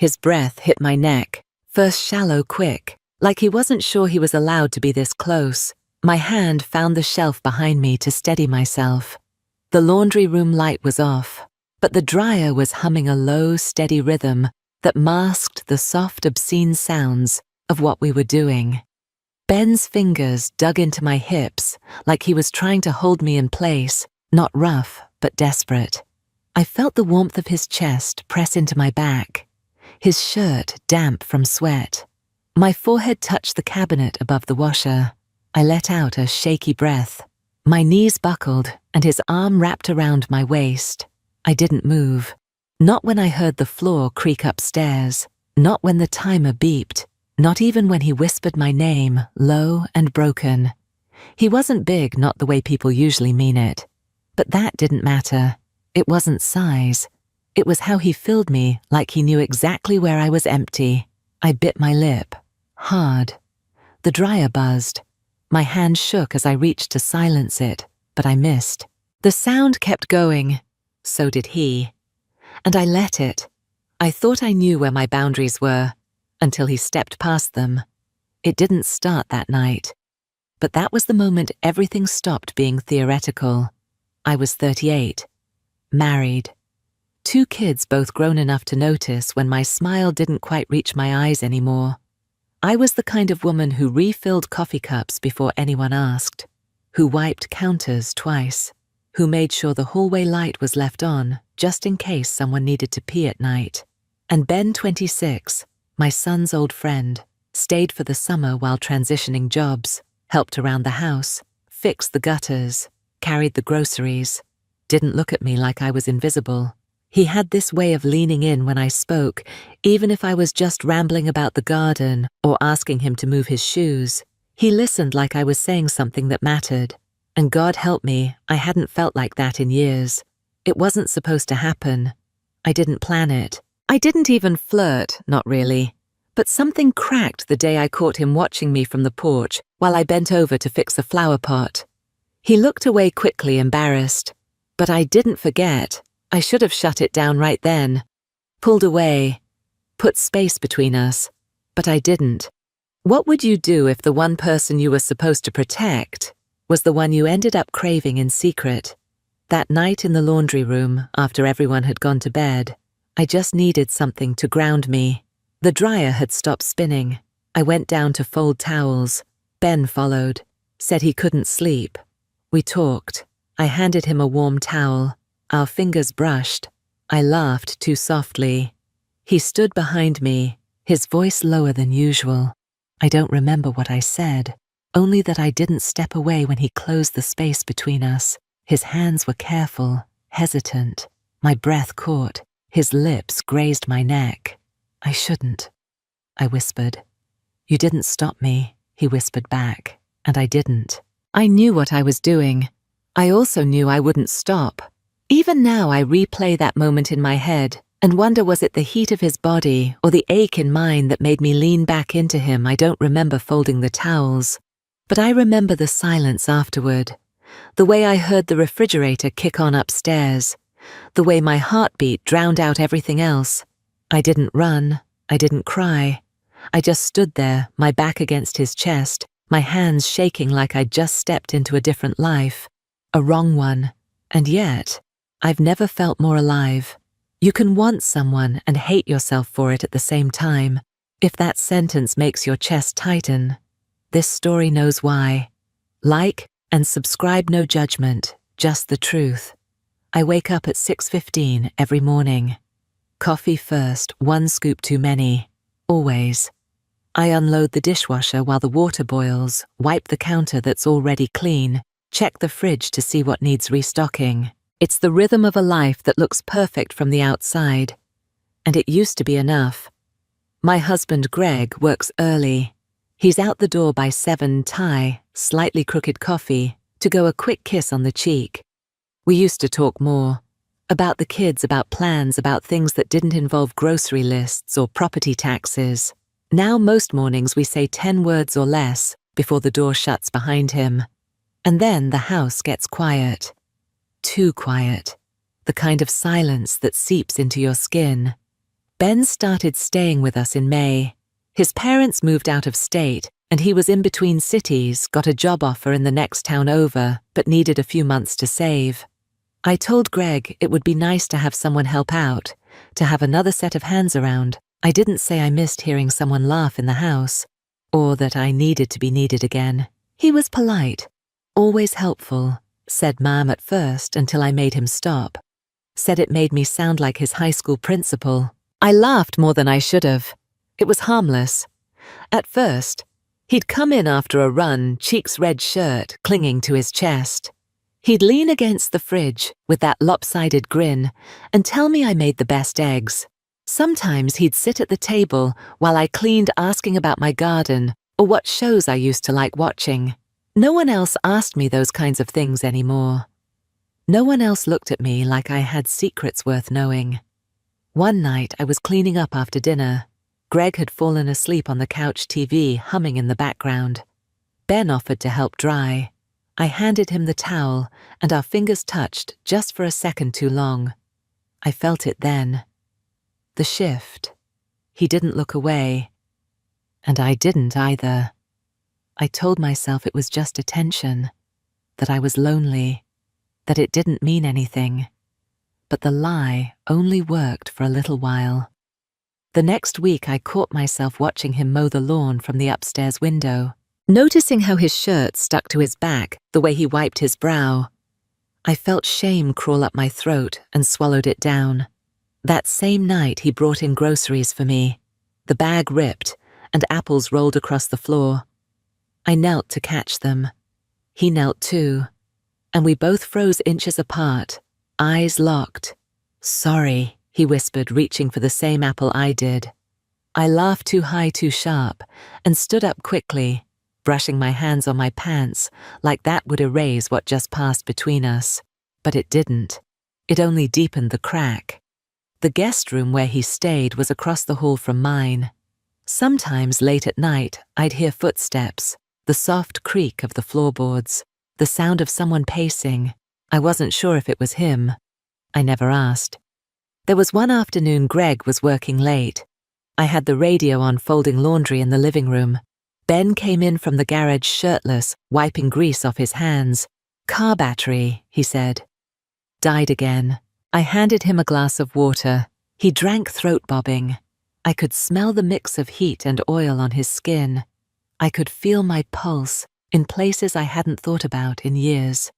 His breath hit my neck, first shallow, quick, like he wasn't sure he was allowed to be this close. My hand found the shelf behind me to steady myself. The laundry room light was off, but the dryer was humming a low, steady rhythm that masked the soft, obscene sounds of what we were doing. Ben's fingers dug into my hips like he was trying to hold me in place, not rough, but desperate. I felt the warmth of his chest press into my back, his shirt damp from sweat. My forehead touched the cabinet above the washer. I let out a shaky breath. My knees buckled and his arm wrapped around my waist. I didn't move. Not when I heard the floor creak upstairs. Not when the timer beeped. Not even when he whispered my name, low and broken. He wasn't big, not the way people usually mean it. But that didn't matter. It wasn't size. It was how he filled me, like he knew exactly where I was empty. I bit my lip. Hard. The dryer buzzed. My hand shook as I reached to silence it, but I missed. The sound kept going. So did he. And I let it. I thought I knew where my boundaries were, until he stepped past them. It didn't start that night. But that was the moment everything stopped being theoretical. I was 38. Married. 2 kids, both grown enough to notice when my smile didn't quite reach my eyes anymore. I was the kind of woman who refilled coffee cups before anyone asked, who wiped counters twice, who made sure the hallway light was left on just in case someone needed to pee at night. And Ben, 26, my son's old friend, stayed for the summer while transitioning jobs, helped around the house, fixed the gutters, carried the groceries, didn't look at me like I was invisible. He had this way of leaning in when I spoke, even if I was just rambling about the garden or asking him to move his shoes. He listened like I was saying something that mattered. And God help me, I hadn't felt like that in years. It wasn't supposed to happen. I didn't plan it. I didn't even flirt, not really. But something cracked the day I caught him watching me from the porch while I bent over to fix a flower pot. He looked away quickly, embarrassed. But I didn't forget. I should have shut it down right then. Pulled away. Put space between us. But I didn't. What would you do if the one person you were supposed to protect was the one you ended up craving in secret? That night in the laundry room, after everyone had gone to bed, I just needed something to ground me. The dryer had stopped spinning. I went down to fold towels. Ben followed, said he couldn't sleep. We talked. I handed him a warm towel. Our fingers brushed. I laughed too softly. He stood behind me, his voice lower than usual. I don't remember what I said, only that I didn't step away when he closed the space between us. His hands were careful, hesitant. My breath caught. His lips grazed my neck. I shouldn't, I whispered. You didn't stop me, he whispered back, and I didn't. I knew what I was doing. I also knew I wouldn't stop. Even now I replay that moment in my head and wonder, was it the heat of his body or the ache in mine that made me lean back into him? I don't remember folding the towels, but I remember the silence afterward, the way I heard the refrigerator kick on upstairs, the way my heartbeat drowned out everything else. I didn't run, I didn't cry. I just stood there, my back against his chest, my hands shaking like I'd just stepped into a different life, a wrong one, and yet I've never felt more alive. You can want someone and hate yourself for it at the same time. If that sentence makes your chest tighten, this story knows why. Like and subscribe, no judgment, just the truth. I wake up at 6:15 every morning. Coffee first, 1 scoop too many, always. I unload the dishwasher while the water boils, wipe the counter that's already clean, check the fridge to see what needs restocking. It's the rhythm of a life that looks perfect from the outside, and it used to be enough. My husband Greg works early. He's out the door by 7, Thai, slightly crooked coffee, to go a quick kiss on the cheek. We used to talk more, about the kids, about plans, about things that didn't involve grocery lists or property taxes. Now most mornings we say 10 words or less before the door shuts behind him. And then the house gets quiet. Too quiet. The kind of silence that seeps into your skin. Ben started staying with us in May. His parents moved out of state, and he was in between cities, got a job offer in the next town over, but needed a few months to save. I told Greg it would be nice to have someone help out, to have another set of hands around. I didn't say I missed hearing someone laugh in the house, or that I needed to be needed again. He was polite, always helpful, said Mom at first until I made him stop. Said it made me sound like his high school principal. I laughed more than I should have. It was harmless. At first, he'd come in after a run, cheeks red shirt clinging to his chest. He'd lean against the fridge with that lopsided grin and tell me I made the best eggs. Sometimes he'd sit at the table while I cleaned, asking about my garden or what shows I used to like watching. No one else asked me those kinds of things anymore. No one else looked at me like I had secrets worth knowing. One night I was cleaning up after dinner. Greg had fallen asleep on the couch TV, humming in the background. Ben offered to help dry. I handed him the towel, and our fingers touched just for a second too long. I felt it then. The shift. He didn't look away. And I didn't either. I told myself it was just a tension, that I was lonely, that it didn't mean anything. But the lie only worked for a little while. The next week I caught myself watching him mow the lawn from the upstairs window, noticing how his shirt stuck to his back, the way he wiped his brow. I felt shame crawl up my throat and swallowed it down. That same night he brought in groceries for me. The bag ripped, and apples rolled across the floor. I knelt to catch them. He knelt too, and we both froze inches apart, eyes locked. "Sorry," he whispered, reaching for the same apple I did. I laughed too high, too sharp, and stood up quickly, brushing my hands on my pants like that would erase what just passed between us. But it didn't. It only deepened the crack. The guest room where he stayed was across the hall from mine. Sometimes late at night, I'd hear footsteps, the soft creak of the floorboards, the sound of someone pacing. I wasn't sure if it was him. I never asked. There was one afternoon Greg was working late. I had the radio on folding laundry in the living room. Ben came in from the garage shirtless, wiping grease off his hands. "Car battery," he said. "Died again." I handed him a glass of water. He drank throat-bobbing. I could smell the mix of heat and oil on his skin. I could feel my pulse in places I hadn't thought about in years.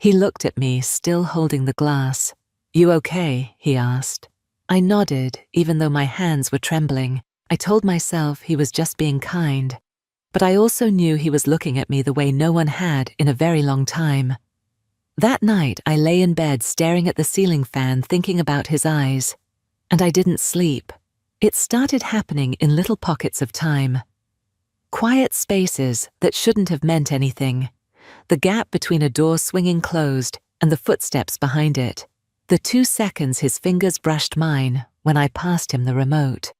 He looked at me, still holding the glass. "You okay?" he asked. I nodded, even though my hands were trembling. I told myself he was just being kind. But I also knew he was looking at me the way no one had in a very long time. That night, I lay in bed staring at the ceiling fan, thinking about his eyes. And I didn't sleep. It started happening in little pockets of time. Quiet spaces that shouldn't have meant anything. The gap between a door swinging closed and the footsteps behind it. The 2 seconds his fingers brushed mine when I passed him the remote.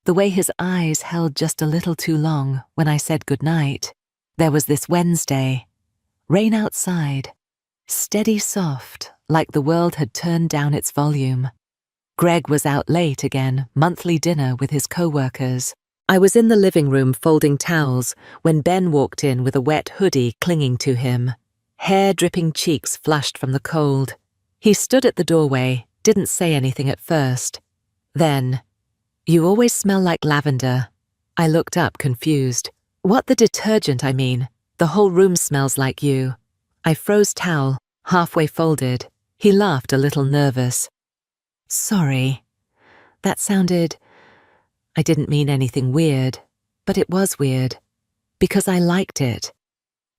The way his eyes held just a little too long when I said goodnight. There was this Wednesday. Rain outside. Steady soft, like the world had turned down its volume. Greg was out late again, monthly dinner with his co-workers. I was in the living room folding towels when Ben walked in with a wet hoodie clinging to him. Hair-dripping cheeks flushed from the cold. He stood at the doorway, didn't say anything at first. Then, "You always smell like lavender." I looked up, confused. "What, the detergent, I mean? The whole room smells like you." I froze towel, halfway folded. He laughed, a little nervous. "Sorry. That sounded... I didn't mean anything weird, but it was weird. Because I liked it.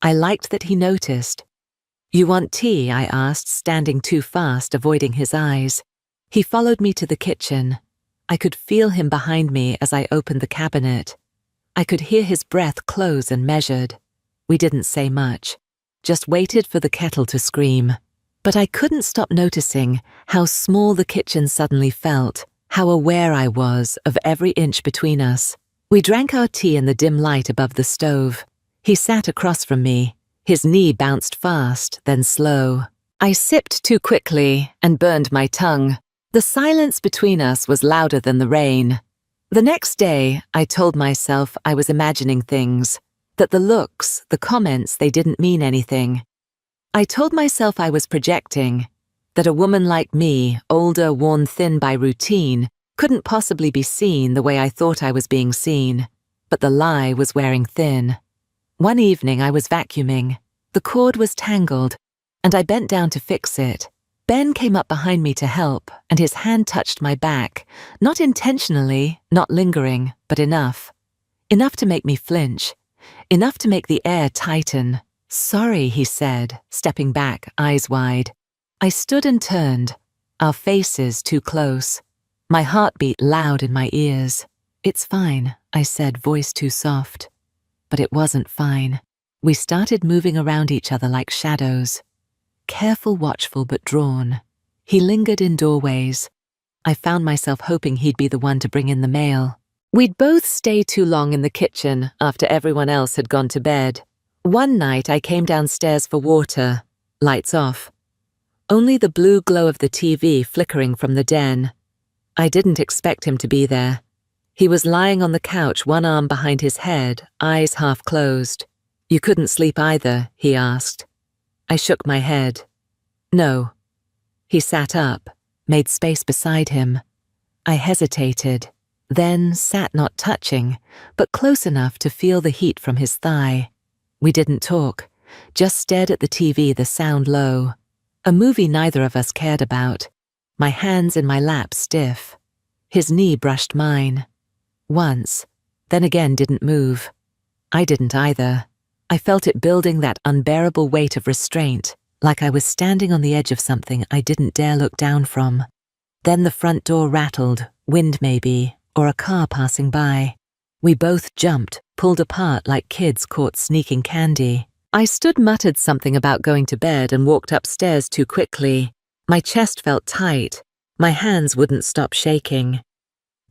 I liked that he noticed. "You want tea?" I asked, standing too fast, avoiding his eyes. He followed me to the kitchen. I could feel him behind me as I opened the cabinet. I could hear his breath close and measured. We didn't say much, just waited for the kettle to scream. But I couldn't stop noticing how small the kitchen suddenly felt, how aware I was of every inch between us. We drank our tea in the dim light above the stove. He sat across from me. His knee bounced fast, then slow. I sipped too quickly and burned my tongue. The silence between us was louder than the rain. The next day, I told myself I was imagining things, that the looks, the comments, they didn't mean anything. I told myself I was projecting, that a woman like me, older, worn thin by routine, couldn't possibly be seen the way I thought I was being seen. But the lie was wearing thin. One evening I was vacuuming. The cord was tangled, and I bent down to fix it. Ben came up behind me to help, and his hand touched my back, not intentionally, not lingering, but enough. Enough to make me flinch. Enough to make the air tighten. "Sorry," he said, stepping back, eyes wide. I stood and turned, our faces too close. My heartbeat loud in my ears. "It's fine," I said, voice too soft. But it wasn't fine. We started moving around each other like shadows. Careful, watchful, but drawn. He lingered in doorways. I found myself hoping he'd be the one to bring in the mail. We'd both stay too long in the kitchen after everyone else had gone to bed. One night I came downstairs for water. Lights off. Only the blue glow of the TV flickering from the den. I didn't expect him to be there. He was lying on the couch, one arm behind his head, eyes half closed. "You couldn't sleep either?" he asked. I shook my head. "No." He sat up, made space beside him. I hesitated, then sat not touching, but close enough to feel the heat from his thigh. We didn't talk, just stared at the TV, the sound low. A movie neither of us cared about. My hands in my lap stiff. His knee brushed mine. Once, then again didn't move. I didn't either. I felt it building, that unbearable weight of restraint, like I was standing on the edge of something I didn't dare look down from. Then the front door rattled, wind maybe, or a car passing by. We both jumped, pulled apart like kids caught sneaking candy. I stood, muttered something about going to bed, and walked upstairs too quickly. My chest felt tight. My hands wouldn't stop shaking.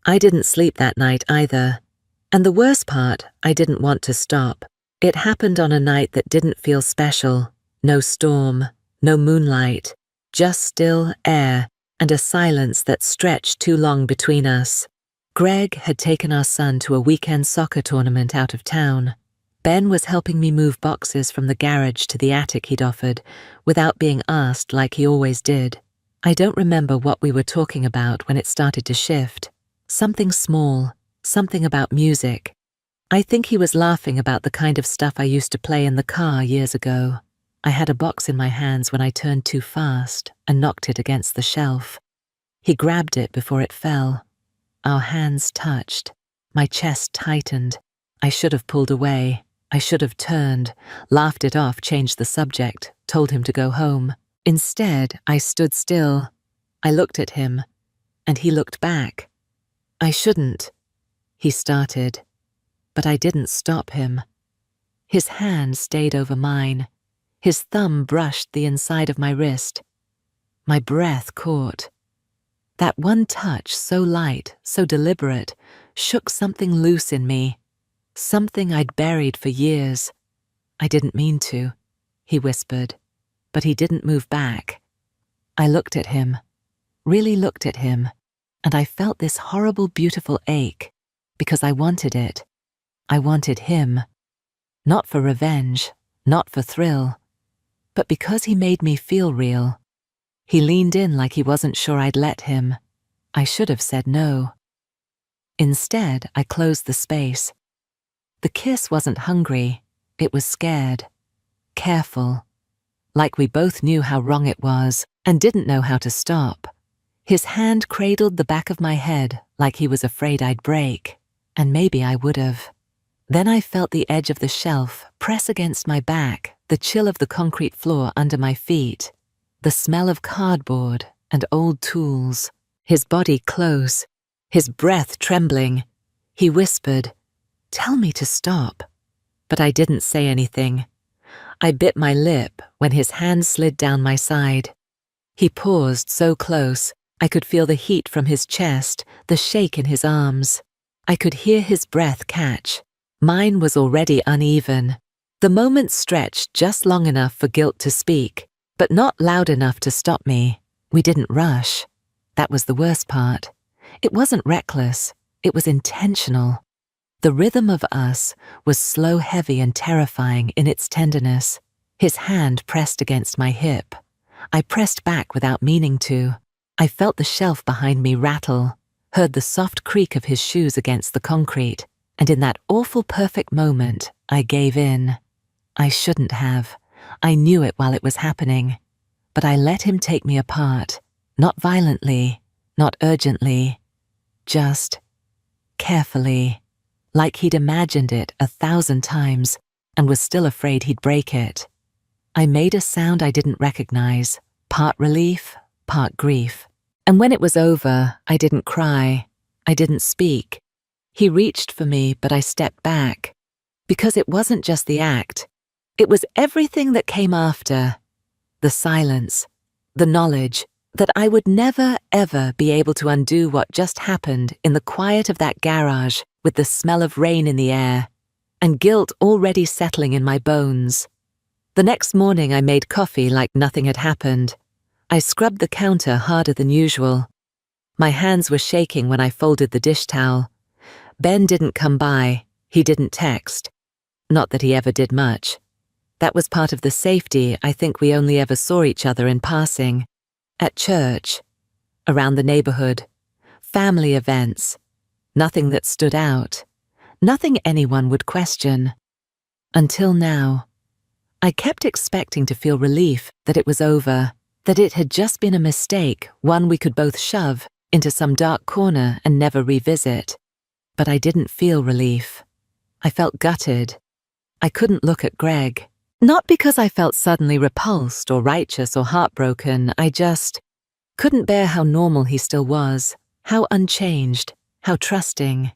I didn't sleep that night either. And the worst part, I didn't want to stop. It happened on a night that didn't feel special. No storm, no moonlight, just still air and a silence that stretched too long between us. Greg had taken our son to a weekend soccer tournament out of town. Ben was helping me move boxes from the garage to the attic he'd offered, without being asked like he always did. I don't remember what we were talking about when it started to shift. Something small, something about music. I think he was laughing about the kind of stuff I used to play in the car years ago. I had a box in my hands when I turned too fast and knocked it against the shelf. He grabbed it before it fell. Our hands touched. My chest tightened. I should have pulled away. I should have turned, laughed it off, changed the subject, told him to go home. Instead, I stood still. I looked at him, and he looked back. "I shouldn't," he started. But I didn't stop him. His hand stayed over mine. His thumb brushed the inside of my wrist. My breath caught. That one touch, so light, so deliberate, shook something loose in me. Something I'd buried for years. "I didn't mean to," he whispered, but he didn't move back. I looked at him, really looked at him, and I felt this horrible, beautiful ache, because I wanted it. I wanted him. Not for revenge, not for thrill, but because he made me feel real. He leaned in like he wasn't sure I'd let him. I should have said no. Instead, I closed the space. The kiss wasn't hungry, it was scared, careful, like we both knew how wrong it was and didn't know how to stop. His hand cradled the back of my head like he was afraid I'd break, and maybe I would have. Then I felt the edge of the shelf press against my back, the chill of the concrete floor under my feet, the smell of cardboard and old tools. His body close, his breath trembling. He whispered, "Tell me to stop." But I didn't say anything. I bit my lip when his hand slid down my side. He paused so close, I could feel the heat from his chest, the shake in his arms. I could hear his breath catch. Mine was already uneven. The moment stretched just long enough for guilt to speak, but not loud enough to stop me. We didn't rush. That was the worst part. It wasn't reckless, it was intentional. The rhythm of us was slow, heavy, and terrifying in its tenderness. His hand pressed against my hip. I pressed back without meaning to. I felt the shelf behind me rattle, heard the soft creak of his shoes against the concrete, and in that awful perfect moment, I gave in. I shouldn't have. I knew it while it was happening. But I let him take me apart, not violently, not urgently, just carefully, like he'd imagined it 1,000 times and was still afraid he'd break it. I made a sound I didn't recognize, part relief, part grief. And when it was over, I didn't cry, I didn't speak. He reached for me, but I stepped back. Because it wasn't just the act, it was everything that came after. The silence, the knowledge that I would never, ever be able to undo what just happened in the quiet of that garage with the smell of rain in the air, and guilt already settling in my bones. The next morning I made coffee like nothing had happened. I scrubbed the counter harder than usual. My hands were shaking when I folded the dish towel. Ben didn't come by, he didn't text. Not that he ever did much. That was part of the safety. I think we only ever saw each other in passing. At church, around the neighborhood, family events. Nothing that stood out. Nothing anyone would question. Until now. I kept expecting to feel relief that it was over, that it had just been a mistake, one we could both shove into some dark corner and never revisit. But I didn't feel relief. I felt gutted. I couldn't look at Greg. Not because I felt suddenly repulsed or righteous or heartbroken, I just couldn't bear how normal he still was, how unchanged, how trusting.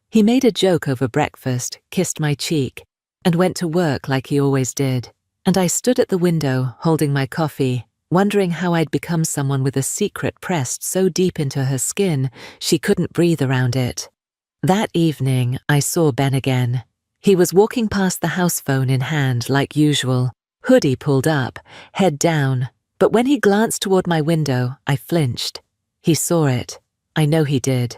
He made a joke over breakfast, kissed my cheek, and went to work like he always did. And I stood at the window, holding my coffee, wondering how I'd become someone with a secret pressed so deep into her skin she couldn't breathe around it. That evening, I saw Ben again. He was walking past the house phone in hand like usual, hoodie pulled up, head down, but when he glanced toward my window, I flinched. He saw it. I know he did.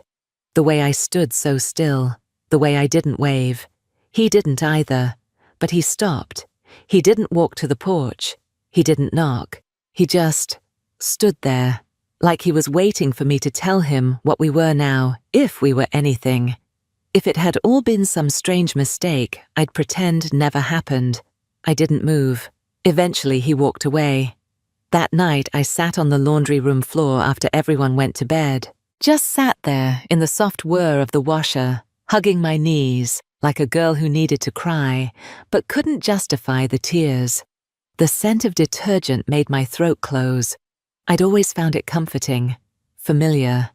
The way I stood so still, the way I didn't wave. He didn't either, but he stopped. He didn't walk to the porch. He didn't knock. He just stood there, like he was waiting for me to tell him what we were now, if we were anything. If it had all been some strange mistake, I'd pretend never happened. I didn't move. Eventually he walked away. That night I sat on the laundry room floor after everyone went to bed. Just sat there in the soft whir of the washer, hugging my knees, like a girl who needed to cry, but couldn't justify the tears. The scent of detergent made my throat close. I'd always found it comforting, familiar.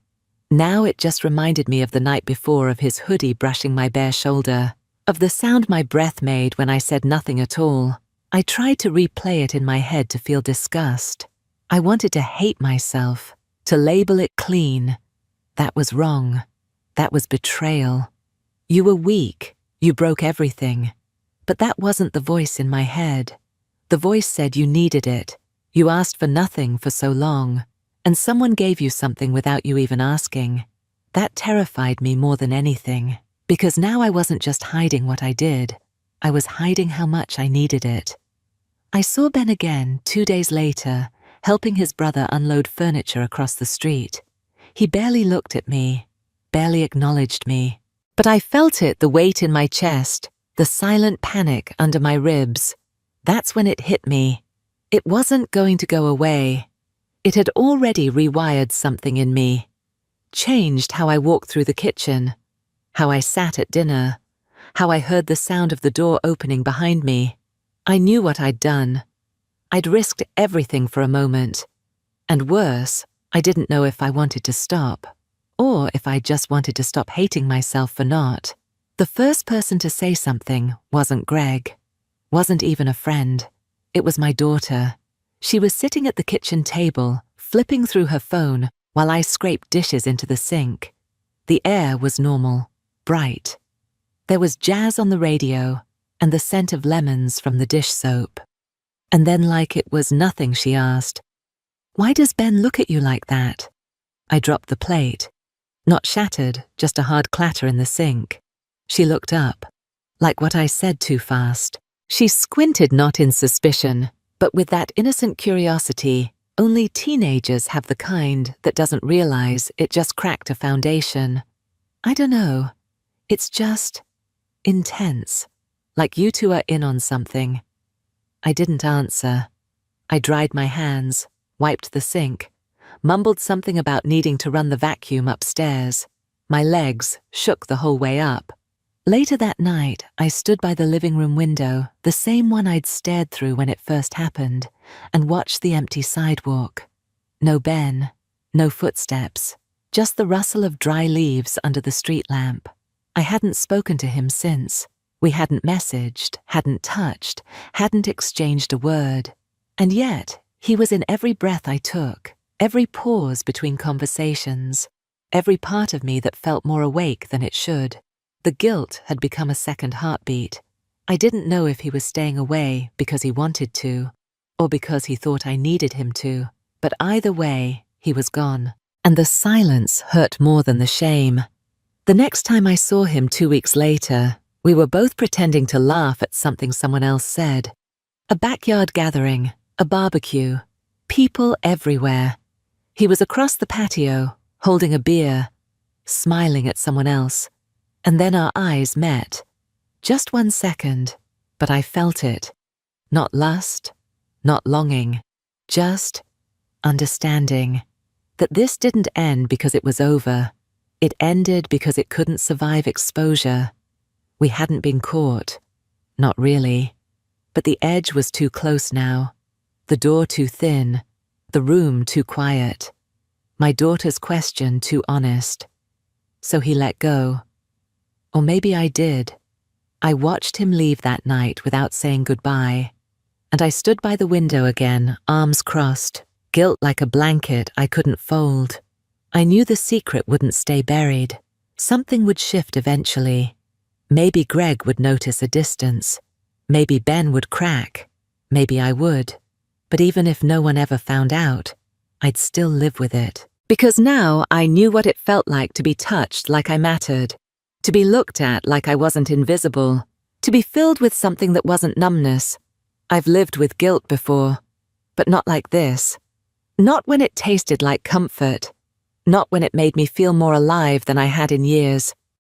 Now it just reminded me of the night before, of his hoodie brushing my bare shoulder, of the sound my breath made when I said nothing at all. I tried to replay it in my head to feel disgust. I wanted to hate myself, to label it clean. That was wrong. That was betrayal. You were weak. You broke everything. But that wasn't the voice in my head. The voice said you needed it. You asked for nothing for so long. And someone gave you something without you even asking. That terrified me more than anything, because now I wasn't just hiding what I did, I was hiding how much I needed it. I saw Ben again 2 days later, helping his brother unload furniture across the street. He barely looked at me, barely acknowledged me, but I felt it, the weight in my chest, the silent panic under my ribs. That's when it hit me. It wasn't going to go away. It had already rewired something in me, changed how I walked through the kitchen, how I sat at dinner, how I heard the sound of the door opening behind me. I knew what I'd done. I'd risked everything for a moment. And worse, I didn't know if I wanted to stop, or if I just wanted to stop hating myself for not. The first person to say something wasn't Greg, wasn't even a friend. It was my daughter. She was sitting at the kitchen table, flipping through her phone while I scraped dishes into the sink. The air was normal, bright. There was jazz on the radio and the scent of lemons from the dish soap. And then, like it was nothing, she asked, "Why does Ben look at you like that?" I dropped the plate. Not shattered, just a hard clatter in the sink. She looked up. Like what I said too fast. She squinted, not in suspicion, but with that innocent curiosity only teenagers have, the kind that doesn't realize it just cracked a foundation. I don't know. It's just intense. Like you two are in on something. I didn't answer. I dried my hands, wiped the sink, mumbled something about needing to run the vacuum upstairs. My legs shook the whole way up. Later that night, I stood by the living room window, the same one I'd stared through when it first happened, and watched the empty sidewalk. No Ben, no footsteps, just the rustle of dry leaves under the street lamp. I hadn't spoken to him since. We hadn't messaged, hadn't touched, hadn't exchanged a word. And yet, he was in every breath I took, every pause between conversations, every part of me that felt more awake than it should. The guilt had become a second heartbeat. I didn't know if he was staying away because he wanted to, or because he thought I needed him to, but either way, he was gone. And the silence hurt more than the shame. The next time I saw him 2 weeks later, we were both pretending to laugh at something someone else said. A backyard gathering, a barbecue, people everywhere. He was across the patio, holding a beer, smiling at someone else. And then our eyes met. Just 1 second, but I felt it. Not lust, not longing, just understanding. That this didn't end because it was over. It ended because it couldn't survive exposure. We hadn't been caught. Not really. But the edge was too close now. The door too thin. The room too quiet. My daughter's question too honest. So he let go. Or maybe I did. I watched him leave that night without saying goodbye. And I stood by the window again, arms crossed, guilt like a blanket I couldn't fold. I knew the secret wouldn't stay buried. Something would shift eventually. Maybe Greg would notice a distance. Maybe Ben would crack. Maybe I would. But even if no one ever found out, I'd still live with it. Because now I knew what it felt like to be touched like I mattered. To be looked at like I wasn't invisible. To be filled with something that wasn't numbness. I've lived with guilt before, but not like this. Not when it tasted like comfort. Not when it made me feel more alive than I had in years.